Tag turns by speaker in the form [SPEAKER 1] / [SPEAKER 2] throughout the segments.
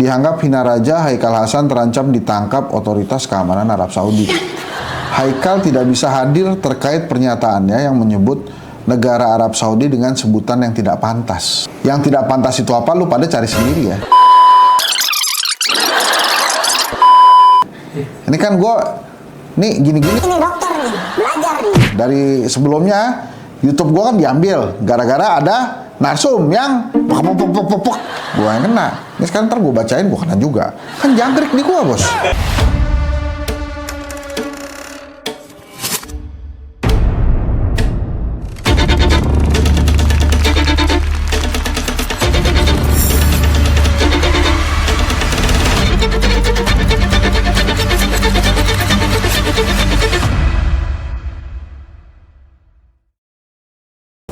[SPEAKER 1] Dianggap hina raja, Haikal Hasan terancam ditangkap otoritas keamanan Arab Saudi. Haikal tidak bisa hadir terkait pernyataannya yang menyebut negara Arab Saudi dengan sebutan yang tidak pantas. Yang tidak pantas itu apa? Lu pada cari sendiri ya. Ini kan nih gini-gini.
[SPEAKER 2] Ini dokter nih, belajar nih.
[SPEAKER 1] Dari sebelumnya YouTube gua kan diambil gara-gara ada narsum yang gua yang kena. Ini sekarang ntar gua bacain, gua kena juga. Kan jangkrik di gua, bos.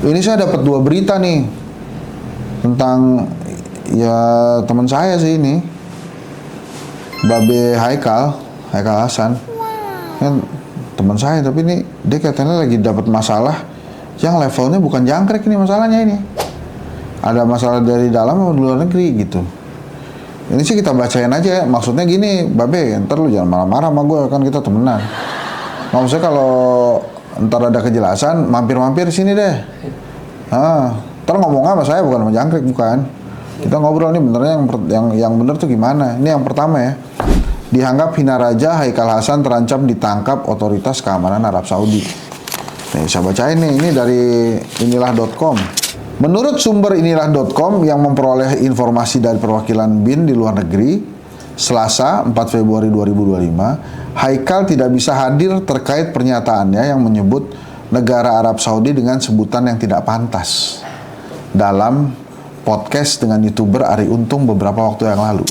[SPEAKER 1] Ini saya dapat 2 berita nih tentang ya teman saya sih ini, Babe Haikal Hasan. Kan teman saya, tapi ini dia katanya lagi dapat masalah yang levelnya bukan jangkrik ini masalahnya ini. Ada masalah dari dalam atau luar negeri gitu. Ini sih kita bacain aja. Maksudnya gini, Babe, ntar lu jangan marah-marah sama gue, kan kita temenan. Maksudnya kalau ntar ada kejelasan, mampir-mampir sini deh. Ntar ngomong sama saya bukan sama jangkrik, bukan. Kita ngobrol nih benernya yang bener tuh gimana. Ini yang pertama ya. Dianggap hina raja, Haikal Hasan terancam ditangkap otoritas keamanan Arab Saudi. Nih saya bacain nih, ini dari inilah.com. Menurut sumber inilah.com yang memperoleh informasi dari perwakilan BIN di luar negeri, Selasa 4 Februari 2025, Haikal tidak bisa hadir terkait pernyataannya yang menyebut negara Arab Saudi dengan sebutan yang tidak pantas dalam podcast dengan YouTuber Arie Untung beberapa waktu yang lalu.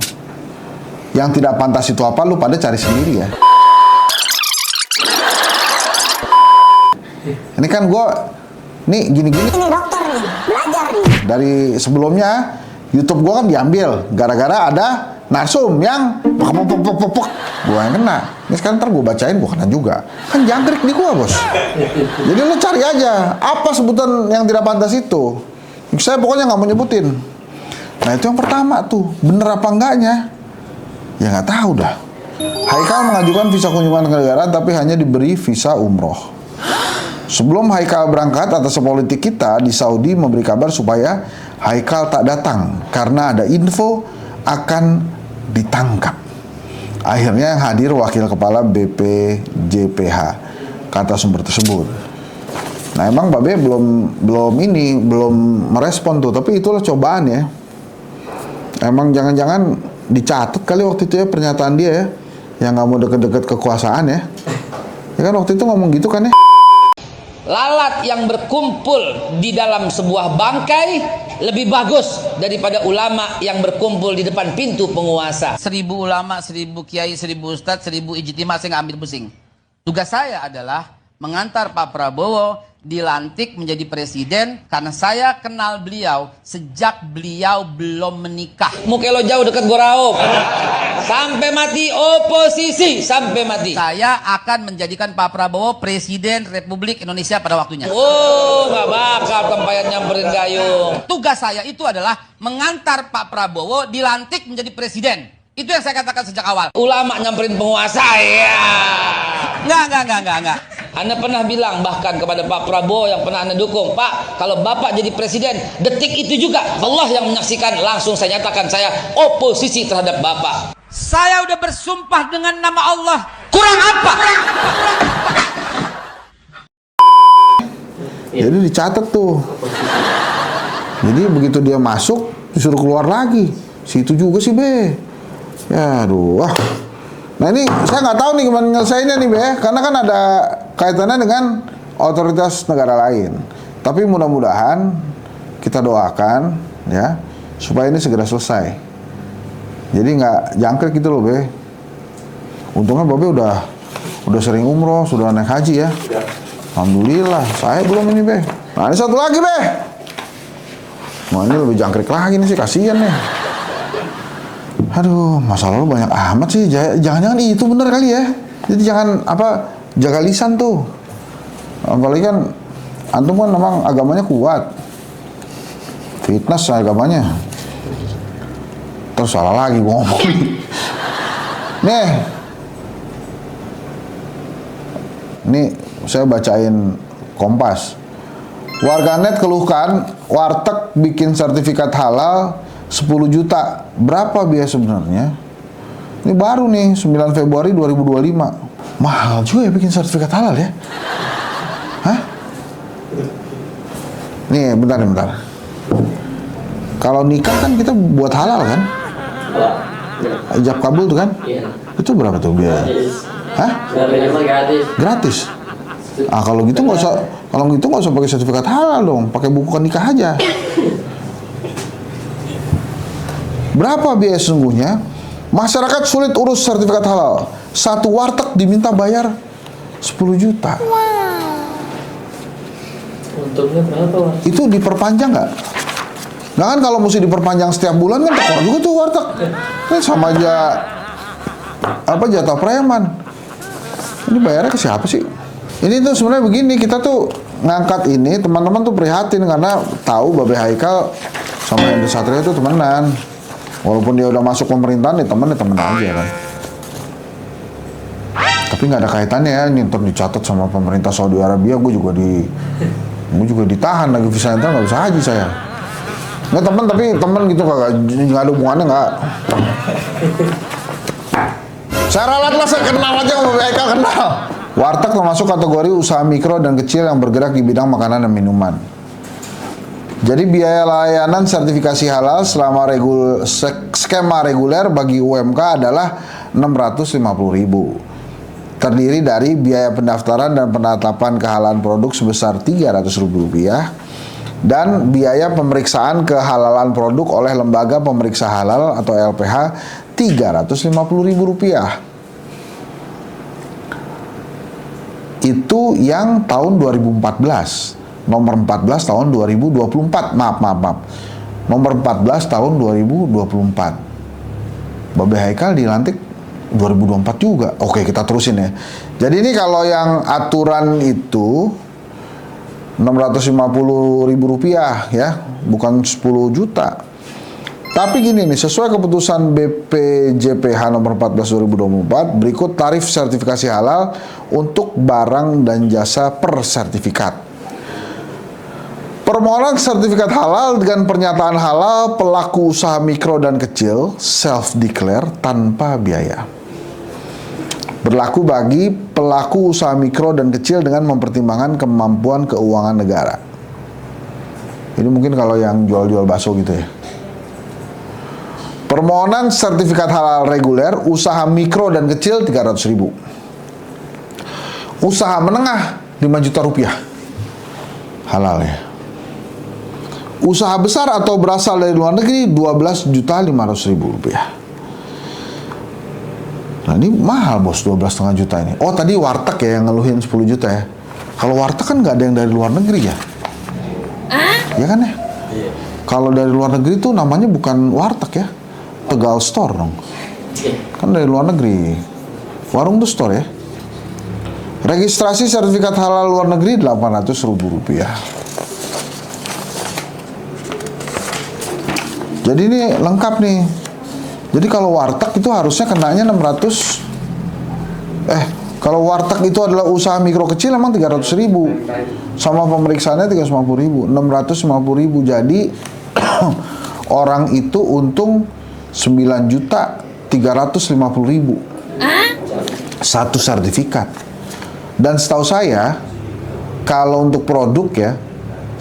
[SPEAKER 1] Yang tidak pantas itu apa? Lu pada cari sendiri ya. Ini kan nih gini-gini.
[SPEAKER 2] Ini dokter nih, belajar nih.
[SPEAKER 1] Dari sebelumnya YouTube gua kan diambil gara-gara ada narsum yang gua yang kena. Ini sekarang ntar gua bacain, gua kena juga. Kan jangkrik di gua, bos. Jadi lu cari aja apa sebutan yang tidak pantas itu. Saya pokoknya nggak mau nyebutin. Nah itu yang pertama tuh, bener apa enggaknya? Ya nggak tahu dah. Haikal mengajukan visa kunjungan negaraan tapi hanya diberi visa umroh. Sebelum Haikal berangkat, atas politik kita di Saudi memberi kabar supaya Haikal tak datang karena ada info akan ditangkap. Akhirnya yang hadir wakil kepala BPJPH, kata sumber tersebut. Nah emang Babe belum merespon tuh, tapi itulah cobaan ya. Emang jangan-jangan dicatat kali waktu itu ya pernyataan dia ya, yang nggak mau deket-deket kekuasaan ya. Ya kan waktu itu ngomong gitu kan ya.
[SPEAKER 3] Lalat yang berkumpul di dalam sebuah bangkai lebih bagus daripada ulama yang berkumpul di depan pintu penguasa. 1000 ulama, 1000 kiai, 1000 ustadz, 1000 ijtima, saya nggak ambil pusing. Tugas saya adalah mengantar Pak Prabowo dilantik menjadi presiden karena saya kenal beliau sejak beliau belum menikah. Mukelo jauh dekat Goraop. Sampai mati oposisi, sampai mati. Saya akan menjadikan Pak Prabowo presiden Republik Indonesia pada waktunya. Oh, nggak bakal tempayan nyamperin gayung. Tugas saya itu adalah mengantar Pak Prabowo dilantik menjadi presiden. Itu yang saya katakan sejak awal. Ulama nyamperin penguasa ya. Enggak. Anda pernah bilang bahkan kepada Pak Prabowo yang pernah Anda dukung, Pak, kalau Bapak jadi presiden, detik itu juga Allah yang menyaksikan, langsung saya nyatakan saya oposisi terhadap Bapak. Saya udah bersumpah dengan nama Allah. Kurang apa?
[SPEAKER 1] Jadi dicatat tuh. Jadi begitu dia masuk, disuruh keluar lagi. Situ juga sih, Be. Ya, aduh. Nah ini saya nggak tahu nih gimana nyelesainnya nih, Be. Karena kan ada kaitannya dengan otoritas negara lain. Tapi mudah-mudahan kita doakan ya supaya ini segera selesai. Jadi nggak jangkrik gitu loh, Be. Untungnya Babe udah sering umroh, sudah naik haji ya. Alhamdulillah, saya belum ini, Be. Nah ini satu lagi, Be. Wah ini lebih jangkrik lagi nih sih, kasihan nih. Aduh, masalah lu banyak amat sih. Jangan-jangan itu bener kali ya. Jadi jangan jaga lisan tuh. Apalagi kan antum kan memang agamanya kuat. Fitness agamanya. Terus salah lagi gue ngomong. Nih saya bacain Kompas. Warganet keluhkan warteg bikin sertifikat halal 10 juta. Berapa biaya sebenarnya? Ini baru nih 9 Februari 2025. Mahal juga ya bikin sertifikat halal ya. Hah? Nih bentar. Kalau nikah kan kita buat halal kan? Ijab kabul tuh kan?
[SPEAKER 4] Iya.
[SPEAKER 1] Itu berapa tuh biaya? Hah? Gratis. Ah kalau gitu nggak usah pakai sertifikat halal dong, pakai buku nikah aja. Berapa biaya sesungguhnya? Masyarakat sulit urus sertifikat halal. Satu warteg diminta bayar 10 juta.
[SPEAKER 4] Untungnya berapa, Mas?
[SPEAKER 1] Itu diperpanjang nggak? Nah kan kalau mesti diperpanjang setiap bulan kan tekor juga tuh warteg. Kan sama aja jatah preman. Ini bayarnya ke siapa sih? Ini tuh sebenarnya begini, kita tuh ngangkat ini, teman-teman tuh prihatin karena tahu Babe Haikal sama Henry Satrio itu temenan. Walaupun dia udah masuk pemerintahan, ya temen aja kan. Tapi nggak ada kaitannya ya, ini ntar dicatat sama pemerintah Saudi Arabia, gue juga ditahan lagi visa ntar nggak bisa haji saya. Nggak tapi temen gitu nggak ada hubungannya nggak. Saya ralat lah, saya kenal aja sama Babe Haikal, kenal. Warteg termasuk kategori usaha mikro dan kecil yang bergerak di bidang makanan dan minuman. Jadi biaya layanan sertifikasi halal selama skema reguler bagi UMK adalah 650.000. Terdiri dari biaya pendaftaran dan penetapan kehalalan produk sebesar Rp300.000 dan biaya pemeriksaan kehalalan produk oleh lembaga pemeriksa halal atau LPH Rp350.000. Itu yang tahun 2014. Nomor 14 tahun 2024. Maaf. Nomor 14 tahun 2024. Babe Haikal dilantik 2024 juga. Oke, kita terusin ya. Jadi ini kalau yang aturan itu Rp650.000 ya, bukan 10 juta. Tapi gini nih, sesuai keputusan BPJPH nomor 14 2024, berikut tarif sertifikasi halal untuk barang dan jasa per sertifikat. Permohonan sertifikat halal dengan pernyataan halal pelaku usaha mikro dan kecil self-declare tanpa biaya. Berlaku bagi pelaku usaha mikro dan kecil dengan mempertimbangkan kemampuan keuangan negara. Ini mungkin kalau yang jual-jual bakso gitu ya. Permohonan sertifikat halal reguler usaha mikro dan kecil 300.000. Usaha menengah 5 juta rupiah. Halal ya. Usaha besar atau berasal dari luar negeri 12.500.000 rupiah. Nah ini mahal bos, 12,5 juta ini. Oh tadi warteg ya yang ngeluhin 10 juta ya. Kalau warteg kan nggak ada yang dari luar negeri ya. Ya kan ya. Kalau dari luar negeri tuh namanya bukan warteg ya. Tegal Store dong. Kan dari luar negeri. Warung tuh store ya. Registrasi sertifikat halal luar negeri Rp800.000. Jadi ini lengkap nih. Jadi kalau warteg itu harusnya kenanya 600. Kalau warteg itu adalah usaha mikro kecil emang 300.000. Sama pemeriksaannya 350.000. 650.000. Jadi orang itu untung 9.350.000 satu sertifikat. Dan setahu saya kalau untuk produk ya,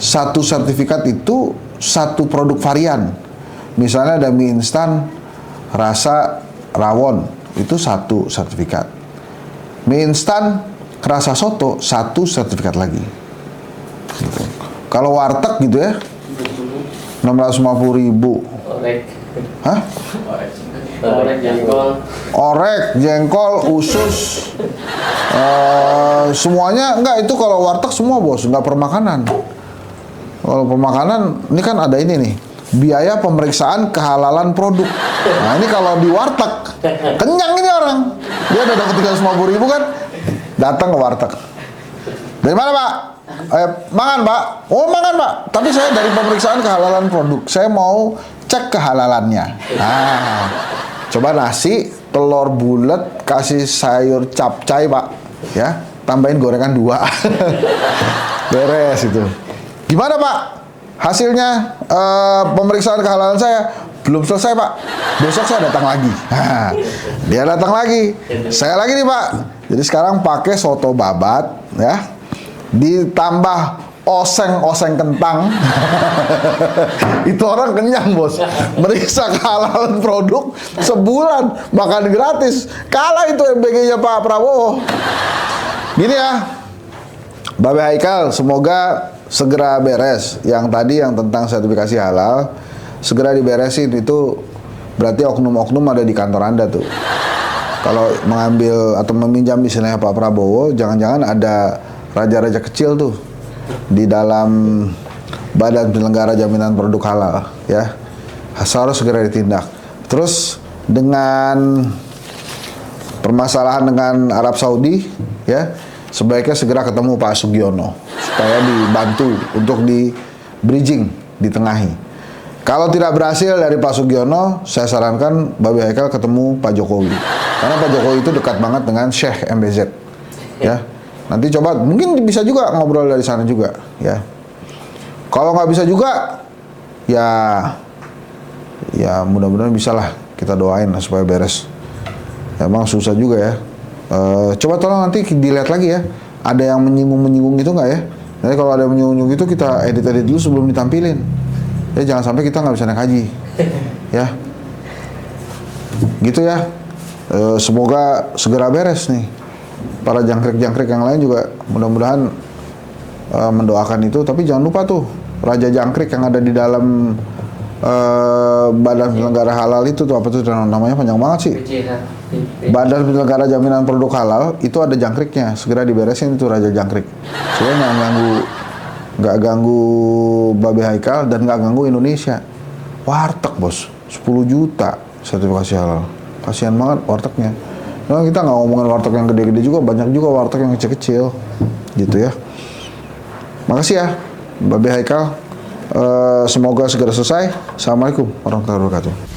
[SPEAKER 1] satu sertifikat itu satu produk varian. Misalnya ada mie instan rasa rawon, itu satu sertifikat. Mie instan rasa soto, satu sertifikat lagi gitu. Kalau warteg gitu ya 650.000. Hah? Orek, jengkol, usus, semuanya enggak. Itu kalau warteg semua bos, enggak per makanan. Kalau per makanan, ini kan ada ini nih, biaya pemeriksaan kehalalan produk. Nah ini kalau di warteg, kenyang ini orang. Dia udah dapat 350.000 kan, datang ke warteg. Dari mana pak? Mangan pak. Oh mangan pak. Tapi saya dari pemeriksaan kehalalan produk. Saya mau cek kehalalannya. Nah, coba nasi, telur bulat, kasih sayur capcay Pak, ya, tambahin gorengan 2. Beres itu. Gimana Pak? Hasilnya pemeriksaan kehalalan saya belum selesai Pak. Besok saya datang lagi. Nah, dia datang lagi. Saya lagi nih Pak. Jadi sekarang pakai soto babat, ya, ditambah oseng-oseng kentang. Itu orang kenyang bos. Meriksa kehalalan produk sebulan makan gratis. Kalah itu MBG-nya Pak Prabowo. Gini ya, Babe Haikal, semoga segera beres. Yang tadi yang tentang sertifikasi halal segera diberesin. Itu berarti oknum-oknum ada di kantor Anda tuh. Kalau mengambil atau meminjam istilahnya Pak Prabowo, jangan-jangan ada raja-raja kecil tuh di dalam Badan Penyelenggara Jaminan Produk Halal, ya. Harus segera ditindak. Terus dengan permasalahan dengan Arab Saudi, ya, sebaiknya segera ketemu Pak Sugiono supaya dibantu untuk di bridging, ditengahi. Kalau tidak berhasil dari Pak Sugiono, saya sarankan Babe Haikal ketemu Pak Jokowi. Karena Pak Jokowi itu dekat banget dengan Sheikh MBZ, ya. Nanti coba, mungkin bisa juga ngobrol dari sana juga, ya. Kalau nggak bisa juga, ya mudah-mudahan bisa lah. Kita doain lah supaya beres. Emang susah juga ya. Coba tolong nanti dilihat lagi ya. Ada yang menyinggung itu nggak ya? Nanti kalau ada yang menyinggung itu kita edit dulu sebelum ditampilin. Ya jangan sampai kita nggak bisa naik haji, ya. Gitu ya. Semoga segera beres nih. Para jangkrik-jangkrik yang lain juga mudah-mudahan mendoakan itu. Tapi jangan lupa tuh Raja Jangkrik yang ada di dalam Badan Penyelenggara Halal itu tuh, apa tuh namanya, panjang banget sih. Badan Penyelenggara Jaminan Produk Halal itu ada jangkriknya, segera diberesin itu Raja Jangkrik. Supaya nggak ganggu Babe Haikal dan nggak ganggu Indonesia. Warteg bos, 10 juta sertifikasi halal. Kasihan banget wartegnya. Nah, kita nggak ngomongin warteg yang gede-gede juga, banyak juga warteg yang kecil-kecil, gitu ya. Makasih ya, Babe Haikal. Semoga segera selesai. Assalamualaikum warahmatullahi wabarakatuh.